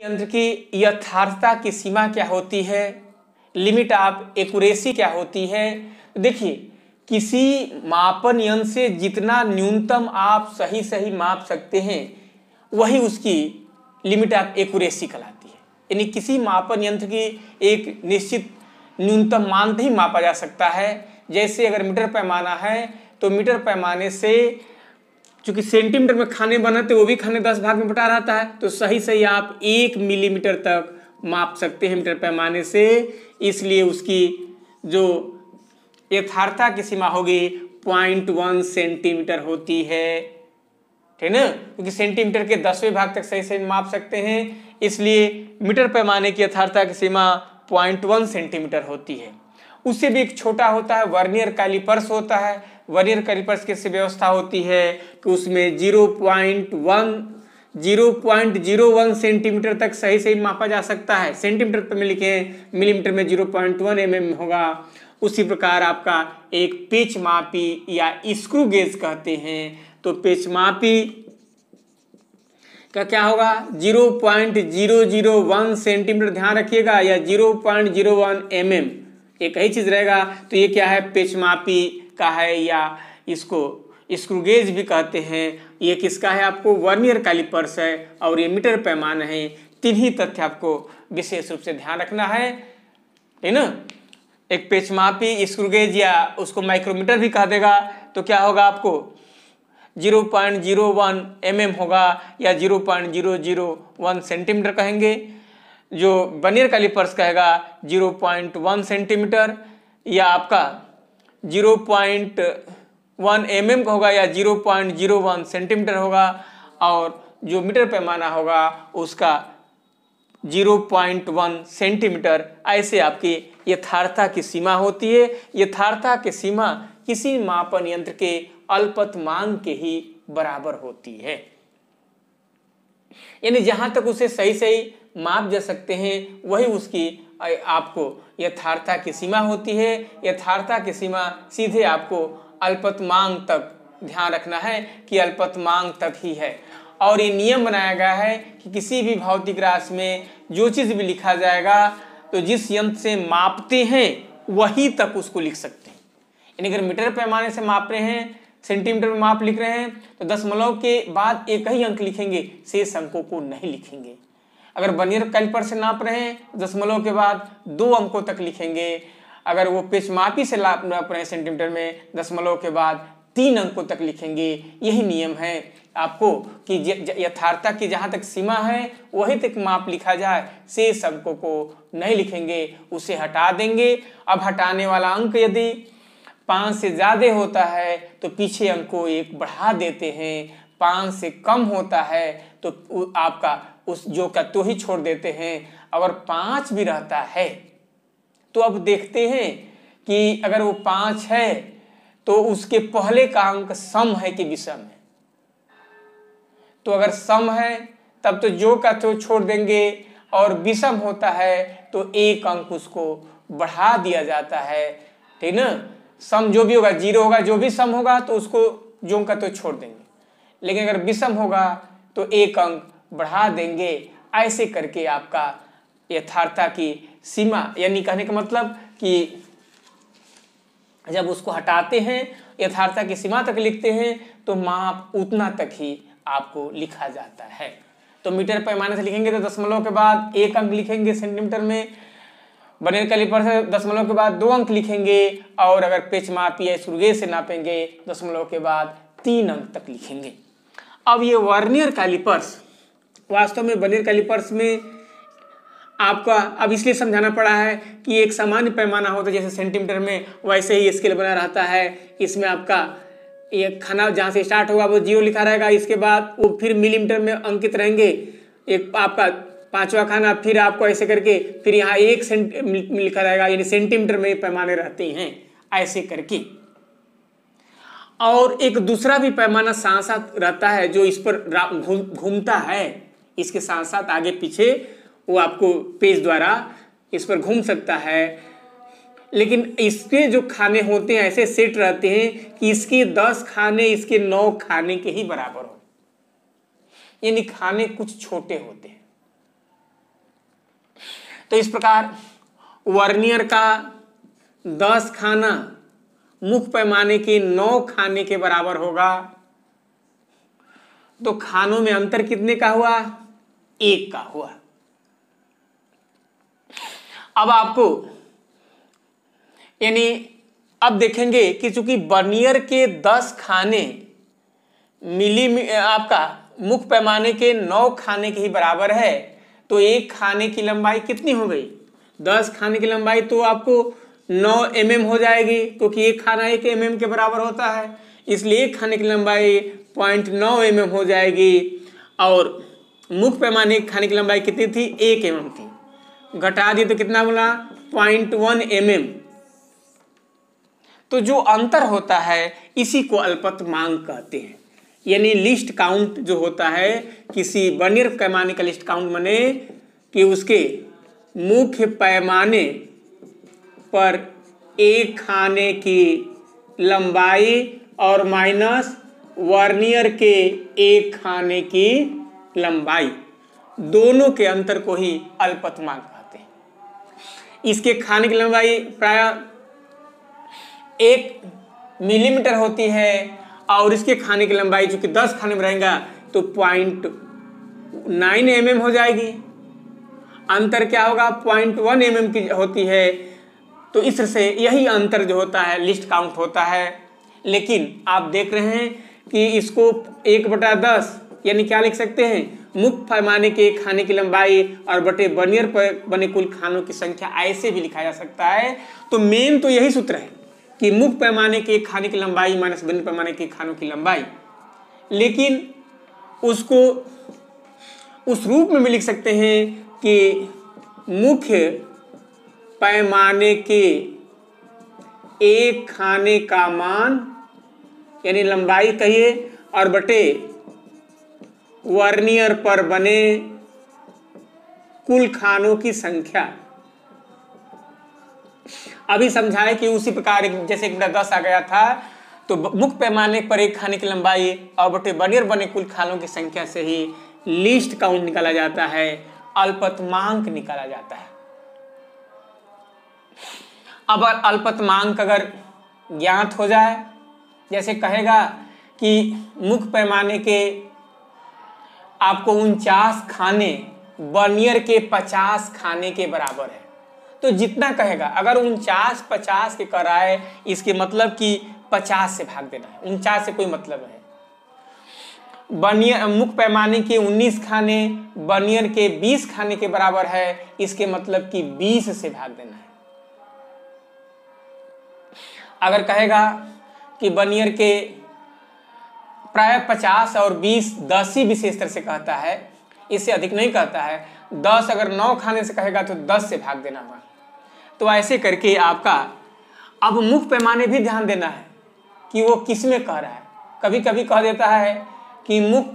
यंत्र की यथार्थता की सीमा क्या होती है, लिमिट ऑफ एक्यूरेसी क्या होती है। देखिए, किसी मापन यंत्र से जितना न्यूनतम आप सही माप सकते हैं वही उसकी लिमिट ऑफ एक्यूरेसी कहलाती है। यानी किसी मापन यंत्र की एक निश्चित न्यूनतम मान ही मापा जा सकता है। जैसे अगर मीटर पैमाना है तो मीटर पैमाने से चूंकि सेंटीमीटर में खाने बनाते वो भी खाने 10 भाग में बटा रहता है, तो सही आप 1 मिलीमीटर तक माप सकते हैं मीटर पैमाने से। इसलिए उसकी जो यथार्थता की सीमा होगी 0.1 सेंटीमीटर होती है, ठीक ना, क्योंकि सेंटीमीटर के 10वें भाग तक सही माप सकते हैं। इसलिए मीटर पैमाने की यथार्थता की सीमा 0.1 सेंटीमीटर होती है। उससे भी एक छोटा होता है वर्नियर कैलिपर्स होता है। वर्नियर कैलिपर्स की ऐसी व्यवस्था होती है कि उसमें 0.01 सेंटीमीटर तक सही मापा जा सकता है। सेंटीमीटर पर में लिखे, मिलीमीटर में 0.1 mm होगा। उसी प्रकार आपका एक पेच मापी या स्क्रू गेज कहते हैं, तो पेच मापी का क्या होगा 0.001 सेंटीमीटर, ध्यान रखिएगा, या 0.01 mm, एक ही चीज रहेगा। तो ये क्या है, पेच मापी का है, या इसको स्क्रू गेज भी कहते हैं। ये किसका है, आपको वर्नियर कैलिपर्स है और ये मीटर पैमाना है। तीन ही तथ्य आपको विशेष रूप से ध्यान रखना है, ठीक ना। एक पेच मापी, स्क्रू गेज या उसको माइक्रोमीटर भी कह देगा, तो क्या होगा आपको 0.01 mm होगा या 0.001 सेंटीमीटर कहेंगे। जो वर्नियर कैलिपर्स कहेगा 0.1 सेंटीमीटर या आपका 0.1 mm होगा या 0.01 सेंटीमीटर होगा, और जो मीटर पैमाना होगा उसका 0.1 सेंटीमीटर। ऐसे आपकी यथार्थता की सीमा होती है। यथार्थता की सीमा किसी मापन यंत्र के अल्पतमांक के ही बराबर होती है, यानी जहां तक उसे सही माप जा सकते हैं वही उसकी आपको यथार्थता की सीमा होती है। यथार्थता की सीमा सीधे आपको अल्पतमांक तक ध्यान रखना है कि अल्पतमांक तक ही है। और ये नियम बनाया गया है कि किसी भी भौतिक राशि में जो चीज भी लिखा जाएगा तो जिस यंत्र से मापते हैं वही तक उसको लिख सकते हैं। यानी अगर मीटर पैमाने से माप रहे हैं, सेंटीमीटर में माप लिख रहे हैं, तो दशमलव के बाद एक ही अंक लिखेंगे, शेष अंकों को नहीं लिखेंगे। अगर वर्नियर कैलिपर से नाप रहे हैं दशमलव के बाद 2 अंकों तक लिखेंगे। अगर वो पेच मापी से नाप रहे हैं सेंटीमीटर में, दशमलव के बाद 3 अंकों तक लिखेंगे। यही नियम है आपको कि यथार्थता की जहां तक सीमा है वही तक माप लिखा जाए, शेष अंकों को नहीं लिखेंगे, उसे हटा देंगे। अब हटाने वाला अंक यदि 5 से ज्यादा होता है तो पीछे अंक को 1 बढ़ा देते हैं। 5 से कम होता है तो आपका उस जो का तो ही छोड़ देते हैं। अगर 5 भी रहता है तो अब देखते हैं कि अगर वो 5 है तो उसके पहले का अंक सम है कि विषम है। तो अगर सम है तब तो जो का तो छोड़ देंगे, और विषम होता है तो 1 अंक उसको बढ़ा दिया जाता है, ठीक ना। सम जो भी होगा 0 होगा, जो भी सम होगा तो उसको जो का तो छोड़ देंगे, लेकिन अगर विषम होगा तो 1 अंक बढ़ा देंगे। ऐसे करके आपका यथार्थता की सीमा, यानी कहने का मतलब कि जब उसको हटाते हैं यथार्थता की सीमा तक लिखते हैं तो माप उतना तक ही आपको लिखा जाता है। तो मीटर पैमाने से लिखेंगे तो दशमलव के बाद 1 अंक लिखेंगे सेंटीमीटर में, वर्नियर कैलिपर से दशमलव के बाद 2 अंक लिखेंगे, और अगर पेच मापी या स्क्रू गेज से नापेंगे दशमलव के बाद 3 अंक तक लिखेंगे। अब ये वर्नियर कैलिपर्स, वास्तव में वर्नियर कैलिपर्स में आपका अब इसलिए समझाना पड़ा है कि एक सामान्य पैमाना होता है जैसे सेंटीमीटर में, वैसे ही स्केल बना रहता है। इसमें आपका ये खाना जहाँ से स्टार्ट होगा वो 0 लिखा रहेगा, इसके बाद वो फिर मिलीमीटर में अंकित रहेंगे। एक आपका 5वां खाना, फिर आपको ऐसे करके फिर यहाँ 1 लिखा रहेगा, यानी सेंटीमीटर में पैमाने रहते हैं ऐसे करके। और एक दूसरा भी पैमाना साथ साथ रहता है जो इस पर घूमता है, इसके साथ साथ आगे पीछे वो आपको पेज द्वारा इस पर घूम सकता है, लेकिन इसके जो खाने होते हैं ऐसे सेट रहते हैं कि इसके 10 खाने इसके 9 खाने के ही बराबर हो, यानी खाने कुछ छोटे होते हैं। तो इस प्रकार वर्नियर का 10 खाना मुख्य पैमाने के 9 खाने के बराबर होगा। तो खानों में अंतर कितने का हुआ? 1 का हुआ। अब आपको यानी अब देखेंगे कि चूंकि वर्नियर के 10 खाने आपका मुख्य पैमाने के 9 खाने के ही बराबर है, तो एक खाने की लंबाई कितनी हो गई? 10 खाने की लंबाई तो आपको 9 mm हो जाएगी, क्योंकि एक खाना 1 mm के बराबर होता है, इसलिए एक खाने की लंबाई 0.9 mm हो जाएगी। और मुख्य पैमाने के खाने की लंबाई कितनी थी? 1 mm थी, घटा दी तो कितना बोला? 0.1 mm। तो जो अंतर होता है इसी को अल्पतमांक कहते हैं। यानी लिस्ट काउंट जो होता है, किसी वर्नियर पैमाने का लिस्ट काउंट माने कि उसके मुख्य पैमाने पर एक खाने की लंबाई और माइनस वर्नियर के एक खाने की लंबाई, दोनों के अंतर को ही अल्पतमांक कहते हैं। इसके खाने की लंबाई प्रायः 1 मिलीमीटर होती है और इसके खाने की लंबाई चूंकि 10 खाने में रहेगा तो 0.9 mm हो जाएगी। अंतर क्या होगा? 0.1 mm की होती है। तो इस तरह से यही अंतर जो होता है लिस्ट काउंट होता है। लेकिन आप देख रहे हैं कि इसको 1/10 यानी क्या लिख सकते हैं? मुख्य पैमाने के खाने की लंबाई और बटे वर्नियर पर बने कुल खानों की संख्या, ऐसे भी लिखा जा सकता है। तो मेन तो यही सूत्र है कि मुख्य पैमाने के खाने की लंबाई माइनस वर्नियर पैमाने के खानों की लंबाई। लेकिन उसको उस रूप में भी लिख सकते हैं कि मुख्य पैमाने के एक खाने का मान यानी लंबाई कहिए और बटे वर्नियर पर बने कुल खानों की संख्या। अभी समझाए कि उसी प्रकार जैसे 1/10 आ गया था, तो मुख्य पैमाने पर एक खाने की लंबाई और बटे वर्नियर बने कुल खानों की संख्या से ही लिस्ट काउंट निकाला जाता है, अल्पतमांक निकाला जाता है। अब अल्पतमांक अगर ज्ञात हो जाए, जैसे कहेगा कि मुख्य पैमाने के आपको 49 खाने वर्नियर के 50 खाने के बराबर है, तो जितना कहेगा, अगर 49 50 के कराए, इसके मतलब कि 50 से भाग देना है, 49 से कोई मतलब है। वर्नियर मुख्य पैमाने के 19 खाने वर्नियर के 20 खाने के बराबर है, इसके मतलब कि 20 से भाग देना है। अगर कहेगा कि वर्नियर के प्राय 50 और 20 10 ही विशेष तरह से कहता है, इससे अधिक नहीं कहता है। 10 अगर 9 खाने से कहेगा तो 10 से भाग देना होगा। तो ऐसे करके आपका अब मुख्य पैमाने भी ध्यान देना है कि वो किस में कह रहा है। कभी कभी कह देता है कि मुख्य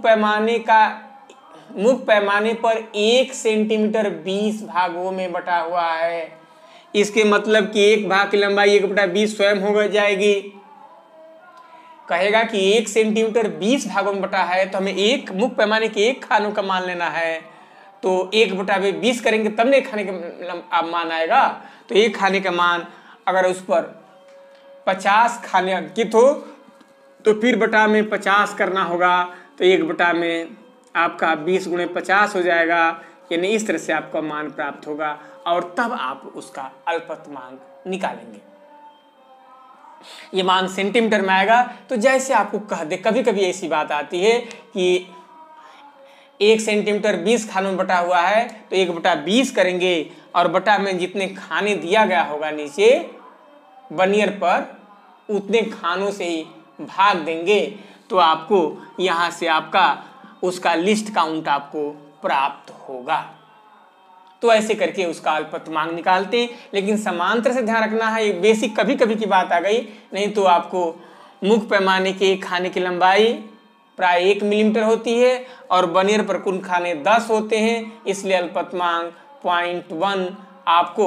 पैमाने पर 1 सेंटीमीटर 20 भागों में बटा हुआ है, इसके मतलब कि एक भाग की लंबाई 1/20 स्वयं हो जाएगी। कहेगा कि 1 सेंटीमीटर 20 भागों में बटा है, तो हमें एक मुख्य पैमाने के एक खानों का मान लेना है, तो 1/20 करेंगे तब नहीं खाने का मान आएगा। तो एक खाने का मान अगर उस पर 50 खाने अंकित हो तो फिर बटा में 50 करना होगा, तो 1 में आपका 20 × 50 हो जाएगा। यानी इस तरह से आपका मान प्राप्त होगा और तब आप उसका अल्पतमांक निकालेंगे। ये मान सेंटीमीटर में आएगा। तो जैसे आपको कह दे, कभी कभी ऐसी बात आती है कि 1 सेंटीमीटर 20 खानों में बटा हुआ है, तो 1/20 करेंगे और बटा में जितने खाने दिया गया होगा नीचे वर्नियर पर, उतने खानों से ही भाग देंगे, तो आपको यहाँ से आपका उसका लिस्ट काउंट आपको प्राप्त होगा। तो ऐसे करके उसका अल्पतमांक निकालते। लेकिन समांतर से ध्यान रखना है, ये बेसिक कभी कभी की बात आ गई, नहीं तो आपको मुख्य पैमाने के खाने की लंबाई प्राय 1 मिलीमीटर होती है और वर्नियर पर कुल खाने 10 होते हैं, इसलिए अल्पतमांक 0.1 आपको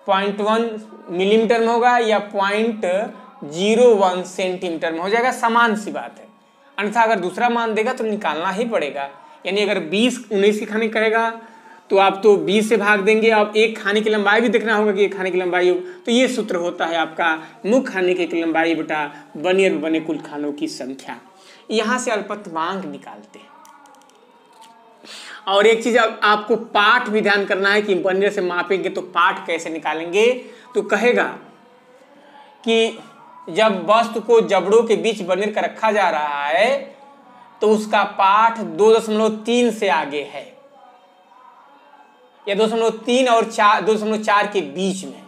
0.1 मिलीमीटर में होगा या 0.01 सेंटीमीटर में हो जाएगा। समान सी बात है। अन्यथा अगर दूसरा मान देगा तो निकालना ही पड़ेगा। यानी अगर 20 19 के खाने कहेगा तो आप तो 20 से भाग देंगे। अब एक खाने की लंबाई भी देखना होगा कि एक खाने की लंबाई हो, तो ये सूत्र होता है आपका मुख्य खाने की लंबाई बटा बर्नियर में बने कुल खानों की संख्या। यहाँ से अल्पतमांक निकालते हैं। और एक चीज आपको पाठ भी ध्यान करना है कि बर्नियर से मापेंगे तो पाठ कैसे निकालेंगे। तो कहेगा कि जब वस्तु को जबड़ों के बीच बर्नियर का रखा जा रहा है तो उसका पाठ 2.3 से आगे है, या 2.3 और 2.4 के बीच में।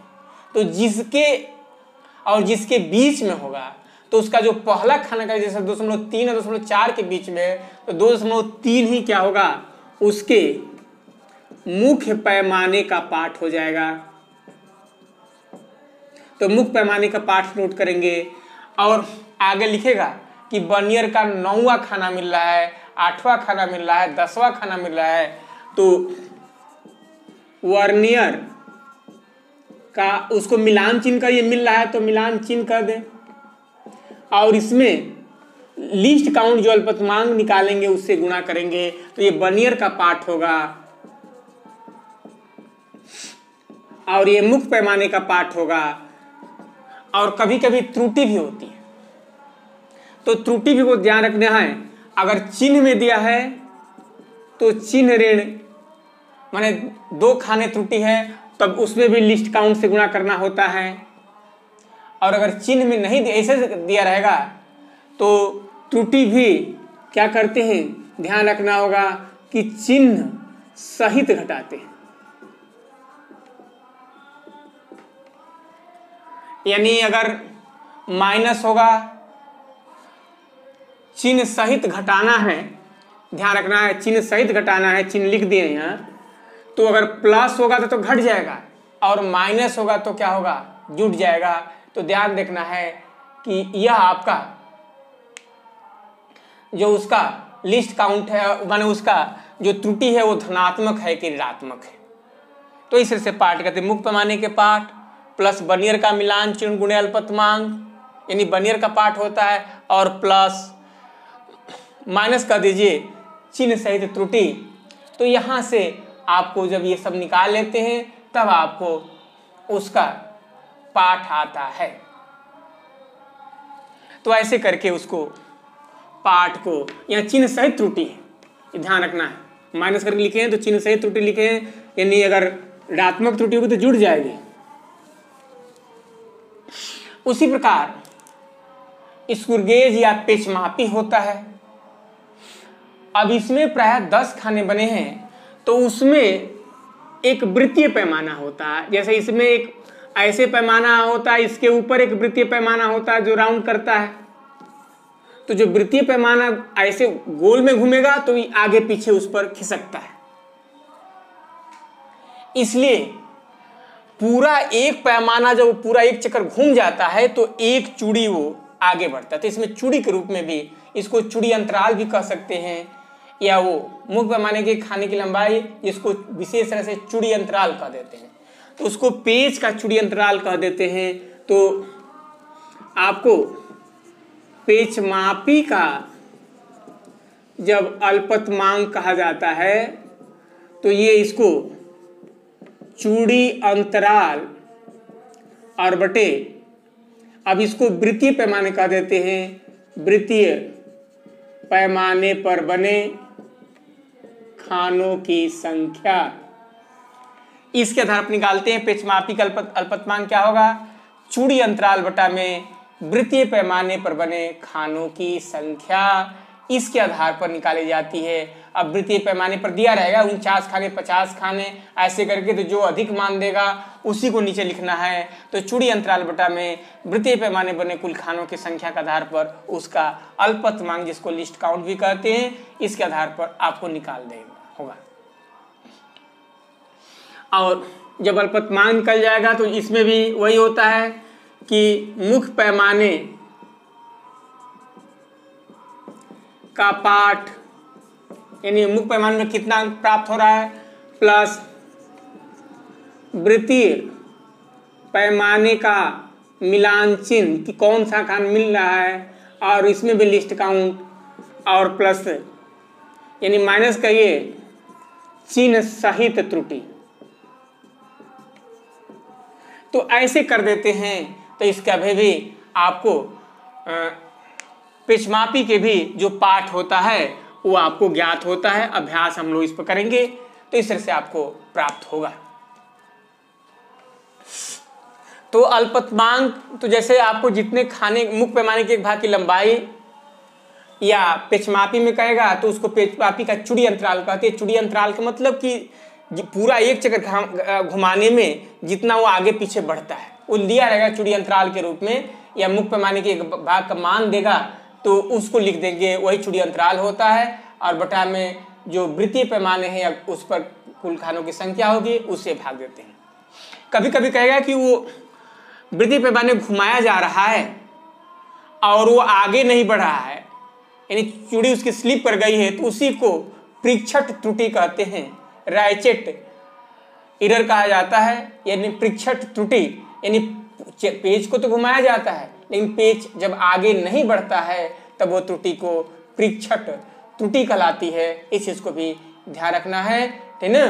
तो जिसके बीच में होगा तो उसका जो पहला खाना का जैसे 2.3 और 2.4 के बीच में, तो 2.3 ही क्या होगा, उसके मुख्य पैमाने का पाठ हो जाएगा। तो मुख्य पैमाने का पाठ नोट करेंगे और आगे लिखेगा कि बर्नियर का 9वां खाना मिल रहा है, 8वां खाना मिल रहा है, 10वां खाना मिल रहा है, तो वर्नियर का उसको मिलान चिन्ह का ये मिल रहा है तो मिलान चिन्ह कर दे। और इसमें लीस्ट काउंट जो अल्पतमांक निकालेंगे उससे गुणा करेंगे, तो ये बर्नियर का पाठ होगा और ये मुख्य पैमाने का पाठ होगा। और कभी कभी त्रुटि भी होती है, तो त्रुटि भी को ध्यान रखना है। अगर चिन्ह में दिया है तो चिन्ह ऋण माने 2 खाने त्रुटि है तब उसमें भी लिस्ट काउंट से गुणा करना होता है। और अगर चिन्ह में नहीं ऐसे दिया रहेगा तो त्रुटि भी क्या करते हैं, ध्यान रखना होगा कि चिन्ह सहित घटाते हैं। यानी अगर माइनस होगा, चिन्ह सहित घटाना है, ध्यान रखना है चिन्ह सहित घटाना है, चिन्ह लिख दिए यहाँ। तो अगर प्लस होगा तो घट जाएगा और माइनस होगा तो क्या होगा, जुट जाएगा। तो ध्यान रखना है कि यह आपका जो उसका लिस्ट काउंट है माने उसका जो त्रुटि है वो धनात्मक है कि ऋणात्मक है। तो इस तरह से पाठ करते मुख्य पैमाने के पाठ प्लस बर्नियर का मिलान चिन्ह गुणे अल्पतमांक, यानी बर्नियर का पाठ होता है, और प्लस माइनस कर दीजिए चिन्ह सहित त्रुटि। तो यहाँ से आपको जब ये सब निकाल लेते हैं तब आपको उसका पाठ आता है। तो ऐसे करके उसको पाठ को, यहाँ चिन्ह सहित त्रुटि है, ये ध्यान रखना है। माइनस करके लिखे हैं तो चिन्ह सहित त्रुटि लिखे हैं, यानी अगर ऋणात्मक त्रुटि होगी तो जुड़ जाएगी। उसी प्रकार स्क्रू गेज या पेचमापी होता है। अब इसमें प्राय 10 खाने बने हैं तो उसमें एक वृत्तीय पैमाना होता है। जैसे इसमें एक ऐसे पैमाना होता है, इसके ऊपर एक वृत्तीय पैमाना होता है जो राउंड करता है। तो जो वृत्तीय पैमाना ऐसे गोल में घूमेगा तो आगे पीछे उस पर खिसकता है। इसलिए पूरा एक पैमाना जब पूरा एक चक्कर घूम जाता है तो एक चूड़ी वो आगे बढ़ता है। तो इसमें चूड़ी के रूप में भी इसको चूड़ी अंतराल भी कह सकते हैं, या वो मुख्य पैमाने के खाने की लंबाई जिसको विशेष तरह से चूड़ी अंतराल कह देते हैं, तो उसको पेच का चूड़ी अंतराल कह देते हैं। तो आपको पेचमापी का जब अल्पतमांक कहा जाता है तो ये इसको चूड़ी अंतराल और बटे, अब इसको वृत्तीय पैमाने कह देते हैं। वृत्तीय पैमाने पर बने खानों की संख्या, इसके आधार पर निकालते हैं पेचमापी का अल्पतमांक क्या होगा, चूड़ी अंतराल बटा में वृत्तीय पैमाने पर बने खानों की संख्या, इसके आधार पर निकाली जाती है। अब वृत्तीय पैमाने पर दिया रहेगा 49 खाने 50 खाने ऐसे करके, तो जो अधिक मान देगा उसी को नीचे लिखना है। तो चूड़ी अंतराल बटा में वृत्तीय पैमाने बने कुल खानों की संख्या के आधार पर उसका अल्पतमांक, जिसको लिस्ट काउंट भी कहते हैं, इसके आधार पर आपको निकाल देगा होगा। और जब अल्पतमांक निकल जाएगा तो इसमें भी वही होता है कि मुख्य पैमाने का पाठ, यानी मुख्य पैमाने में कितना अंक प्राप्त हो रहा है, प्लस वृत्तीय पैमाने का मिलान चिन्ह कि कौन सा खान मिल रहा है, और इसमें भी लिस्ट काउंट, और प्लस यानी माइनस करिए चिन्ह सहित त्रुटि। तो ऐसे कर देते हैं तो इसके अभी भी आपको पेचमापी के भी जो पाठ होता है वो आपको ज्ञात होता है। अभ्यास हम लोग इस पर करेंगे तो इस तरह से आपको प्राप्त होगा। तो अल्पतमांक, तो जैसे आपको जितने खाने मुख्य पैमाने के एक भाग की लंबाई या पेचमापी में कहेगा तो उसको पेचमापी का चूड़ी अंतराल कहते हैं। चूड़ी अंतराल का मतलब कि पूरा एक चक्कर घुमाने में जितना वो आगे पीछे बढ़ता है वो दिया रहेगा चूड़ी अंतराल के रूप में, या मुख्य पैमाने के एक भाग का मान देगा तो उसको लिख देंगे, वही चूड़ी अंतराल होता है। और बटा में जो वृत्तीय पैमाने हैं या उस पर कुल खानों की संख्या होगी उसे भाग देते हैं। कभी कभी कहेगा कि वो वृत्तीय पैमाने घुमाया जा रहा है और वो आगे नहीं बढ़ रहा है, यानी चूड़ी उसकी स्लिप कर गई है, तो उसी को परीक्षट त्रुटि कहते हैं, रैचेट एरर कहा जाता है। यानी परीक्षट त्रुटि, यानी पेज को तो घुमाया जाता है लेकिन पेज जब आगे नहीं बढ़ता है तब वो त्रुटि को परीक्षट त्रुटि कहलाती है। इस चीज को भी ध्यान रखना है, ठीक ना।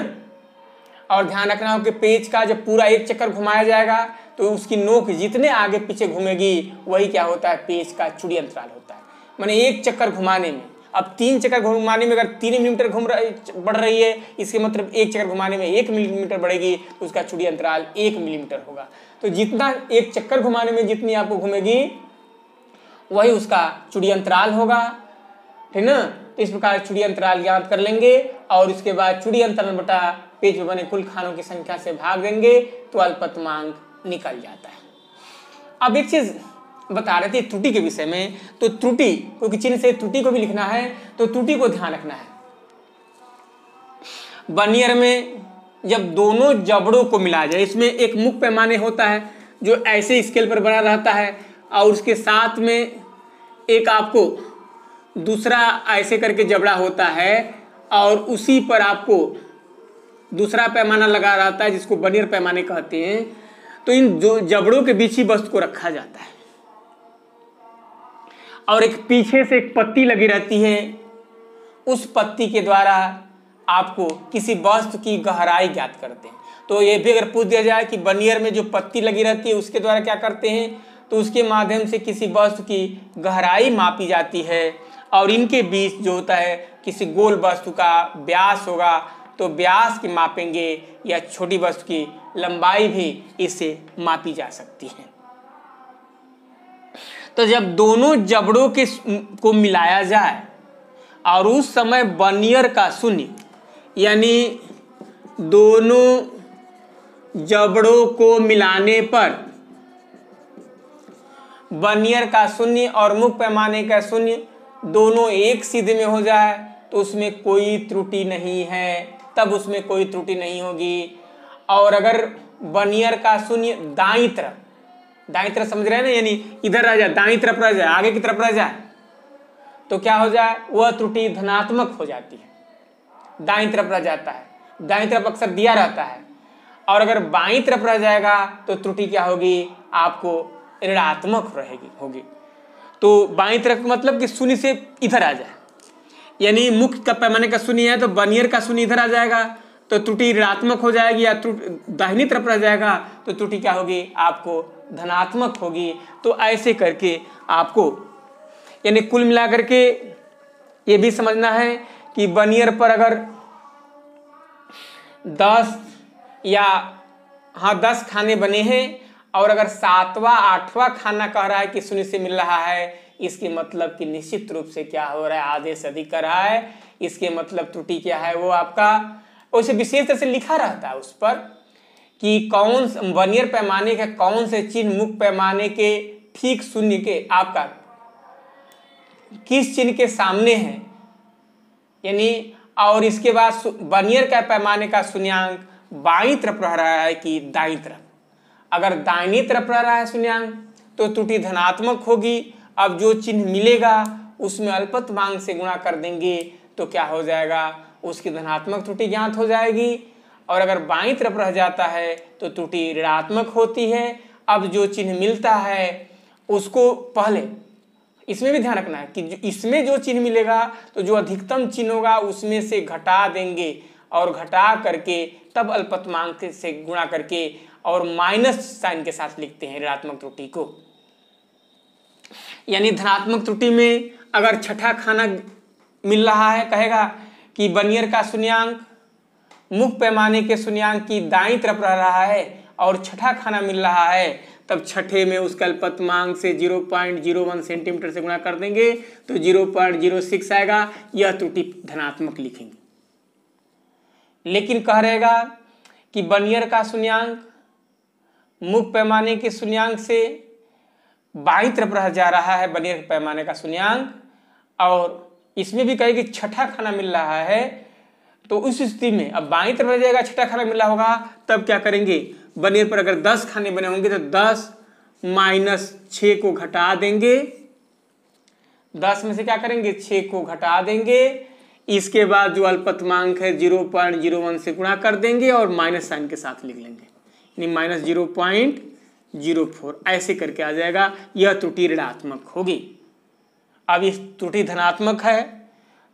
और ध्यान रखना हो कि पेज का जब पूरा एक चक्कर घुमाया जाएगा तो उसकी नोक जितने आगे पीछे घूमेगी वही क्या होता है, पेज का चूड़ी अंतराल होता है। माने एक चक्कर घुमाने में, अब 3 चक्कर घुमाने में अगर 3 मिलीमीटर बढ़ रही है, इसके मतलब एक चक्कर घुमाने में 1 मिलीमीटर बढ़ेगी तो उसका चूड़ी अंतराल 1 मिलीमीटर होगा। तो जितना एक चक्कर घुमाने में जितनी आपको घूमेगी वही उसका चूड़ी अंतराल होगा, ठीक ना। तो इस प्रकार चूड़ी अंतराल ज्ञात कर लेंगे और इसके बाद चूड़ी अंतराल बटा पेज में बने कुल खानों की संख्या से भाग देंगे तो अल्पतमांक निकल जाता है। अब एक चीज बता रहे थे त्रुटि के विषय में, तो त्रुटि क्योंकि चिन्ह से त्रुटि को भी लिखना है तो त्रुटि को ध्यान रखना है। वर्नियर में जब दोनों जबड़ों को मिला जाए, इसमें एक मुख्य पैमाने होता है जो ऐसे स्केल पर बना रहता है और उसके साथ में एक आपको दूसरा ऐसे करके जबड़ा होता है और उसी पर आपको दूसरा पैमाना लगा रहता है जिसको वर्नियर पैमाने कहते हैं। तो इन दो जबड़ों के बीच ही वस्तु को रखा जाता है और एक पीछे से एक पत्ती लगी रहती है, उस पत्ती के द्वारा आपको किसी वस्तु की गहराई ज्ञात करते हैं। तो ये भी अगर पूछ दिया जाए कि वर्नियर में जो पत्ती लगी रहती है उसके द्वारा क्या करते हैं, तो उसके माध्यम से किसी वस्तु की गहराई मापी जाती है और इनके बीच जो होता है किसी गोल वस्तु का व्यास होगा तो व्यास की मापेंगे, या छोटी वस्तु की लंबाई भी इससे मापी जा सकती है। तो जब दोनों जबड़ों को मिलाया जाए और उस समय वर्नियर का शून्य, यानी दोनों जबड़ों को मिलाने पर वर्नियर का शून्य और मुख्य पैमाने का शून्य दोनों एक सीधे में हो जाए तो उसमें कोई त्रुटि नहीं है, तब उसमें कोई त्रुटि नहीं होगी। और अगर वर्नियर का शून्य दाईं तरफ समझ रहे हैं ना, यानी इधर रह जाए, दाईं तरफ रह जाए, आगे की तरफ रह जाए तो क्या हो जाए, वह त्रुटि धनात्मक हो जाती है। दाईं तरफ रह जाता है, दाईं तरफ अक्सर दिया रहता है, और अगर बाईं तरफ रह जाएगा तो त्रुटि क्या होगी, आपको ऋणात्मक होगी। तो बाईं तरफ मतलब कि शून्य से इधर आ जाए, यानी मुख्य का पैमाने का शून्य है तो वर्नियर का शून्य इधर आ जाएगा तो त्रुटि ऋणात्मक हो जाएगी, या दाहिनी तरफ रह जाएगा तो त्रुटि क्या होगी, आपको धनात्मक होगी। तो ऐसे करके आपको यानी कुल मिलाकर के ये भी समझना है कि वर्नियर पर अगर 10 खाने बने हैं और अगर 7वां 8वां खाना कह रहा है कि शून्य से मिल रहा है, इसके मतलब कि निश्चित रूप से क्या हो रहा है, आधे से अधिक कर रहा है। इसके मतलब त्रुटि क्या है, वो आपका उसे विशेष तरह से लिखा रहता है उस पर कि कौन वर्नियर पैमाने का कौन से चिन्ह मुख्य पैमाने के ठीक शून्य के आपका किस चिन्ह के सामने है, यानी और इसके बाद वर्नियर का पैमाने का शून्यांक बाईं तरफ रह रहा है कि दाईं तरफ। अगर दाहिनी तरफ रह रहा है शून्यांक तो त्रुटि धनात्मक होगी। अब जो चिन्ह मिलेगा उसमें अल्पतमांक से गुणा कर देंगे तो क्या हो जाएगा, उसकी धनात्मक त्रुटि ज्ञात हो जाएगी। और अगर बाईं तरफ रह जाता है तो त्रुटि ऋणात्मक होती है। अब जो चिन्ह मिलता है उसको पहले इसमें भी ध्यान रखना है कि इसमें जो चिन्ह मिलेगा तो जो अधिकतम चिन्ह होगा उसमें से घटा देंगे और घटा करके तब अल्पतमांक से गुणा करके और माइनस साइन के साथ लिखते हैं ऋणात्मक त्रुटि को। यानी धनात्मक त्रुटि में अगर छठा खाना मिल रहा है, कहेगा कि वर्नियर का शून्यांक मुख्य पैमाने के शून्यांक की दाईं तरफ रह रहा है और छठा खाना मिल रहा है, तब छठे में उसका अल्पतमांक से 0.01 सेंटीमीटर से गुणा कर देंगे तो 0.06 आएगा। यह त्रुटि धनात्मक लिखेंगे। लेकिन कह रहेगा कि वर्नियर का शून्यांक मुख्य पैमाने के शून्यांक से बाईं तरफ रह जा रहा है, वर्नियर के पैमाने का शून्यांक, और इसमें भी कहे कि छठा खाना मिल रहा है, तो उस स्थिति में अब बाईं तरफ रह जाएगा, छठा खाना मिल रहा होगा, तब क्या करेंगे, वर्नियर पर अगर 10 खाने बने होंगे तो 10 माइनस 6 को घटा देंगे, 10 में से क्या करेंगे 6 को घटा देंगे, इसके बाद जो अल्पतमांक है 0.01 से गुणा कर देंगे और माइनस साइन के साथ लिख लेंगे, यानी माइनस 0.04 ऐसे करके आ जाएगा। यह त्रुटि ऋणात्मक होगी। अब इस त्रुटि धनात्मक है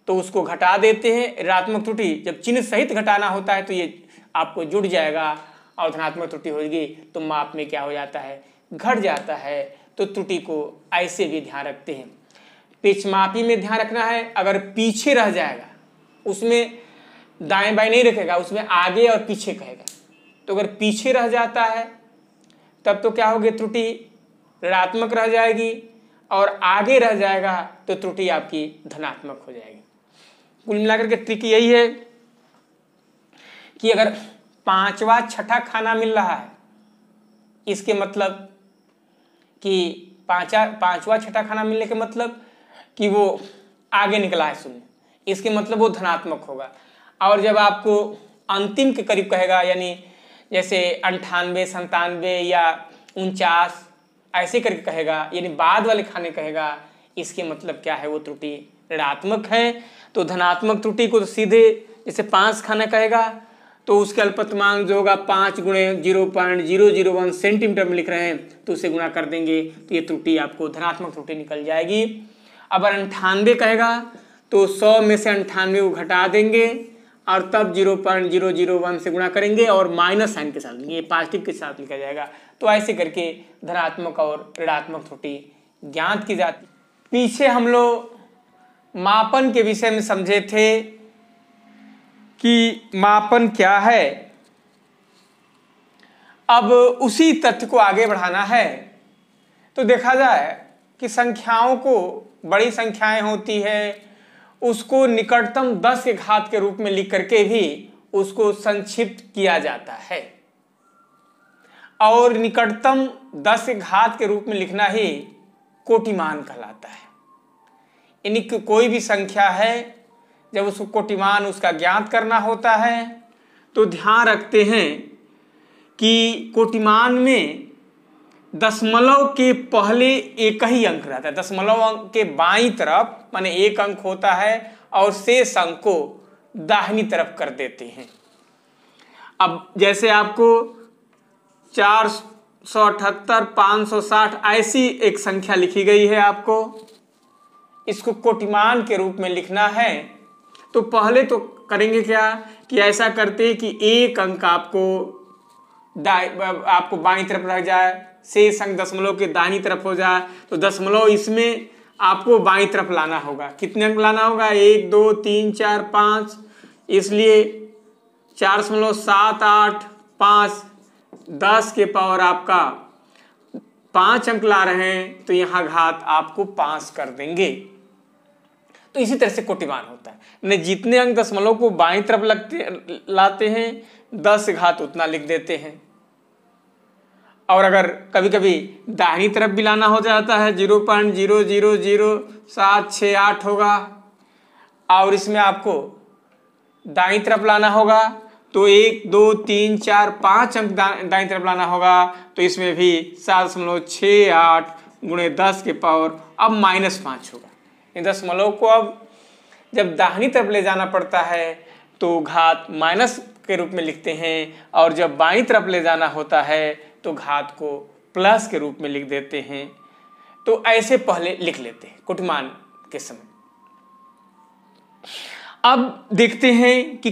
तो उसको घटा देते हैं। ऋणात्मक त्रुटि जब चिन्ह सहित घटाना होता है तो ये आपको जुड़ जाएगा और धनात्मक त्रुटि होगी तो माप में क्या हो जाता है, घट जाता है। तो त्रुटि को ऐसे भी ध्यान रखते हैं। पिचमापी में ध्यान रखना है, अगर पीछे रह जाएगा उसमें दाएं बाएं नहीं रखेगा, उसमें आगे और पीछे कहेगा। तो अगर पीछे रह जाता है तब तो क्या होगी, त्रुटि ऋणात्मक रह जाएगी, और आगे रह जाएगा तो त्रुटि आपकी धनात्मक हो जाएगी। कुल मिलाकर के ट्रिक यही है कि अगर पांचवा छठा खाना मिल रहा है, इसके मतलब कि पांचवा छठा खाना मिलने के मतलब कि वो आगे निकला है शून्य, इसके मतलब वो धनात्मक होगा। और जब आपको अंतिम के करीब कहेगा, यानी जैसे 98, 97 या 49 ऐसे करके कहेगा, यानी बाद वाले खाने कहेगा, इसके मतलब क्या है, वो त्रुटि ऋणात्मक है। तो धनात्मक त्रुटि को तो सीधे जैसे 5 खाना कहेगा तो उसके अल्पतमांक जो होगा 5 गुणे 0.001 सेंटीमीटर में लिख रहे हैं तो उसे गुणा कर देंगे तो ये त्रुटि आपको धनात्मक त्रुटि निकल जाएगी। अगर 98 कहेगा तो 100 में से 98 को घटा देंगे और तब 0.001 से गुणा करेंगे और माइनस साइन के साथ, ये पॉजिटिव के साथ लिखा जाएगा। तो ऐसे करके धनात्मक और ऋणात्मक त्रुटि ज्ञात की जाती। पीछे हम लोग मापन के विषय में समझे थे कि मापन क्या है। अब उसी तथ्य को आगे बढ़ाना है तो देखा जाए कि संख्याओं को, बड़ी संख्याएं होती है उसको निकटतम 10 के घात के रूप में लिख करके भी उसको संक्षिप्त किया जाता है, और निकटतम 10 के घात के रूप में लिखना ही कोटिमान कहलाता है। यानी कि कोई भी संख्या है जब उसको कोटिमान उसका ज्ञात करना होता है तो ध्यान रखते हैं कि कोटिमान में दशमलव के पहले एक ही अंक रहता है, दशमलव अंक के बाईं तरफ माने एक अंक होता है और शेष अंक को दाहिनी तरफ कर देते हैं। अब जैसे आपको 478, 560 ऐसी एक संख्या लिखी गई है, आपको इसको कोटिमान के रूप में लिखना है तो पहले तो करेंगे क्या कि ऐसा करते कि एक अंक आपको बाईं तरफ रह जाए, शेष अंक दशमलव के दाहिनी तरफ हो जाए, तो दशमलव इसमें आपको बाईं तरफ लाना होगा। कितने अंक लाना होगा, 1 2 3 4 5, इसलिए 4.78 10 के पावर आपका 5 अंक ला रहे हैं तो यहाँ घात आपको 5 कर देंगे। तो इसी तरह से कोटिमान होता है, जितने अंक दशमलव को बाईं तरफ लाते हैं 10 घात उतना लिख देते हैं। और अगर कभी कभी दाहिनी तरफ भी लाना हो जाता है 0.0000768 होगा, और इसमें आपको दाईं तरफ लाना होगा तो 1 2 3 4 5 अंक दाईं तरफ लाना होगा, तो इसमें भी 7.68 गुणे 10 के पावर अब -5 होगा। इन दशमलव को अब जब दाहिनी तरफ ले जाना पड़ता है तो घात माइनस के रूप में लिखते हैं, और जब बाईं तरफ ले जाना होता है तो घात को प्लस के रूप में लिख देते हैं। तो ऐसे पहले लिख लेते हैं कोटिमान के समय। अब देखते हैं कि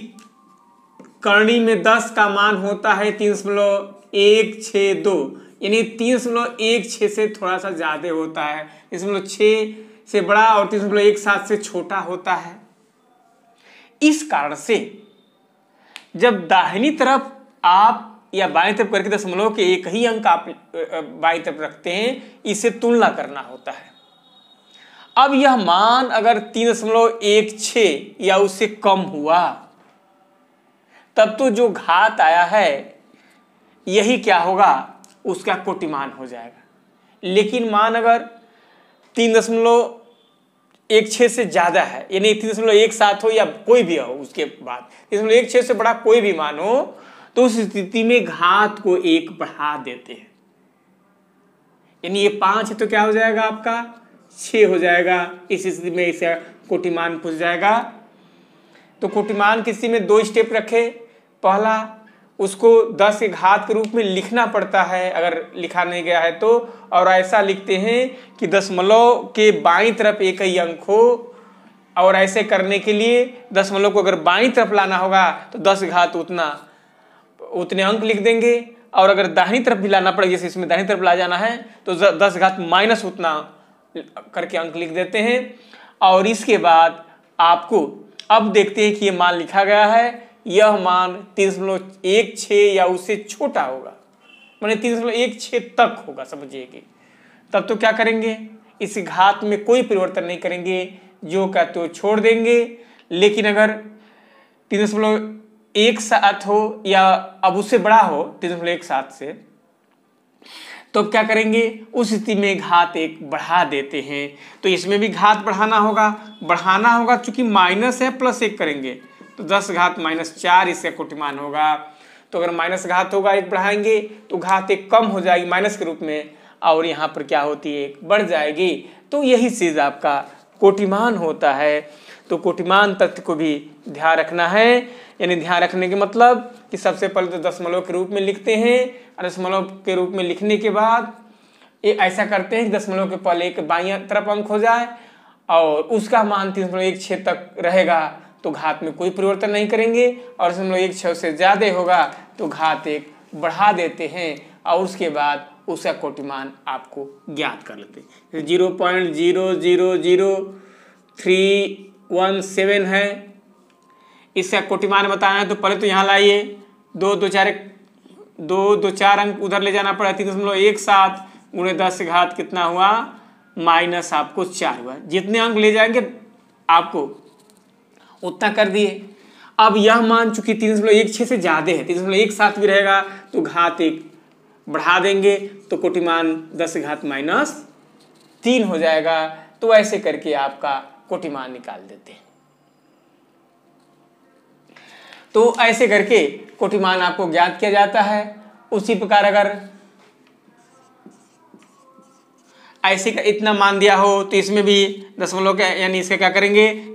करणी में 10 का मान होता है 3.162, यानी 3.16 से थोड़ा सा ज्यादा होता है, 3.6 से बड़ा और 3.17 से छोटा होता है। इस कारण से जब दाहिनी तरफ आप या बाईं तरफ करके दशमलव के एक ही अंक आप बाईं तरफ रखते हैं, इससे तुलना करना होता है। अब यह मान अगर 3.16 या उससे कम हुआ तब तो जो घात आया है यही क्या होगा, उसका कोटिमान हो जाएगा। लेकिन मान अगर 3.16 से ज्यादा है, यानी 3.17 हो या कोई भी हो, उसके बाद 3.16 से बड़ा कोई भी मान हो, तो उस स्थिति में घात को 1 बढ़ा देते हैं। यानी ये 5 है तो क्या हो जाएगा आपका 6 हो जाएगा। इस स्थिति में इसे कोटिमान पूछ जाएगा। तो कोटिमान की स्थिति में 2 स्टेप रखे। पहला, उसको 10 के घात के रूप में लिखना पड़ता है अगर लिखा नहीं गया है तो, और ऐसा लिखते हैं कि दशमलव के बाईं तरफ एक ही अंक हो, और ऐसे करने के लिए दशमलव को अगर बाईं तरफ लाना होगा तो 10 घात उतने अंक लिख देंगे, और अगर दाहिनी तरफ भी लाना पड़े, जैसे इसमें दाहिनी तरफ ला जाना है तो 10 घात माइनस उतना करके अंक लिख देते हैं। और इसके बाद आपको अब देखते हैं कि ये मान लिखा गया है, यह मान 3.16 या उससे छोटा होगा, माने 3.16 तक होगा, समझिए कि तब तो क्या करेंगे, इस घात में कोई परिवर्तन नहीं करेंगे, जो का तो छोड़ देंगे। लेकिन अगर 3.17 हो या अब उससे बड़ा हो 3.17 से, तो क्या करेंगे, उस स्थिति में घात 1 बढ़ा देते हैं। तो इसमें भी घात बढ़ाना होगा चूंकि माइनस है, +1 करेंगे तो 10 घात -4 इसका कोटिमान होगा। तो अगर माइनस घात होगा 1 बढ़ाएंगे तो घात 1 कम हो जाएगी माइनस के रूप में, और यहाँ पर क्या होती है 1 बढ़ जाएगी। तो यही चीज आपका कोटिमान होता है। तो कोटिमान तथ्य को भी ध्यान रखना है। यानी ध्यान रखने के मतलब कि सबसे पहले तो दशमलव के रूप में लिखते हैं, और दशमलव के रूप में लिखने के बाद ये ऐसा करते हैं कि दशमलव के पहले एक बाईं तरफ अंक हो जाए और उसका मान 3.16 तक रहेगा तो घात में कोई परिवर्तन नहीं करेंगे, और 3.16 से ज्यादा होगा तो घात 1 बढ़ा देते हैं, और उसके बाद उसका कोटिमान आपको ज्ञात कर लेते हैं। 0.0000317 है, इसका कोटिमान बताना है तो पहले तो यहाँ लाइए, 2 4 अंक उधर ले जाना पड़ा, 3.17 गुणे 10 घात कितना हुआ माइनस आपको 4 हुआ। जितने अंक ले जाएंगे आपको उतना कर दिए। अब यह मान चूंकि 3.16 से ज्यादा है, 3.17 भी रहेगा तो घात 1 बढ़ा देंगे तो कोटिमान 10 घात -3 हो जाएगा। तो ऐसे करके आपका कोटिमान निकाल देते हैं। तो ऐसे करके कोटिमान आपको ज्ञात किया जाता है। उसी प्रकार अगर ऐसे का इतना मान दिया हो तो इसमें भी दशमलव का, यानी इसका क्या करेंगे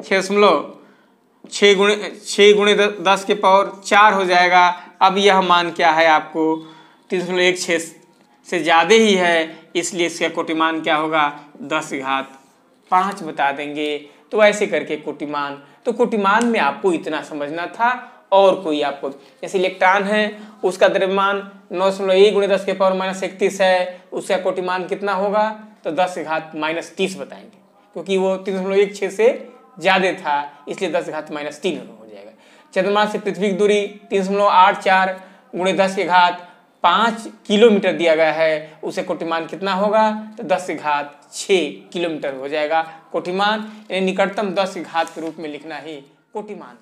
6 गुणे 10 के पावर 4 हो जाएगा। अब यह मान क्या है आपको 3.16 से ज्यादा ही है, इसलिए इसका कोटिमान क्या होगा 10 घात 5 बता देंगे। तो ऐसे करके कोटिमान, तो कोटिमान में आपको इतना समझना था। और कोई आपको जैसे इलेक्ट्रॉन है उसका द्रव्यमान 9.1 गुणे 10 के पावर -31 है, उसका कोटिमान कितना होगा तो 10 घात -30 बताएंगे, क्योंकि वो 3.16 से ज्यादा था इसलिए 10 घात -3 हो जाएगा। चंद्रमा से पृथ्वी की दूरी 3.84 गुणे 10 के घात 5 किलोमीटर दिया गया है, उसे कोटिमान कितना होगा तो 10 घात 6 किलोमीटर हो जाएगा कोटिमान। यानी निकटतम 10 घात के रूप में लिखना ही कोटिमान।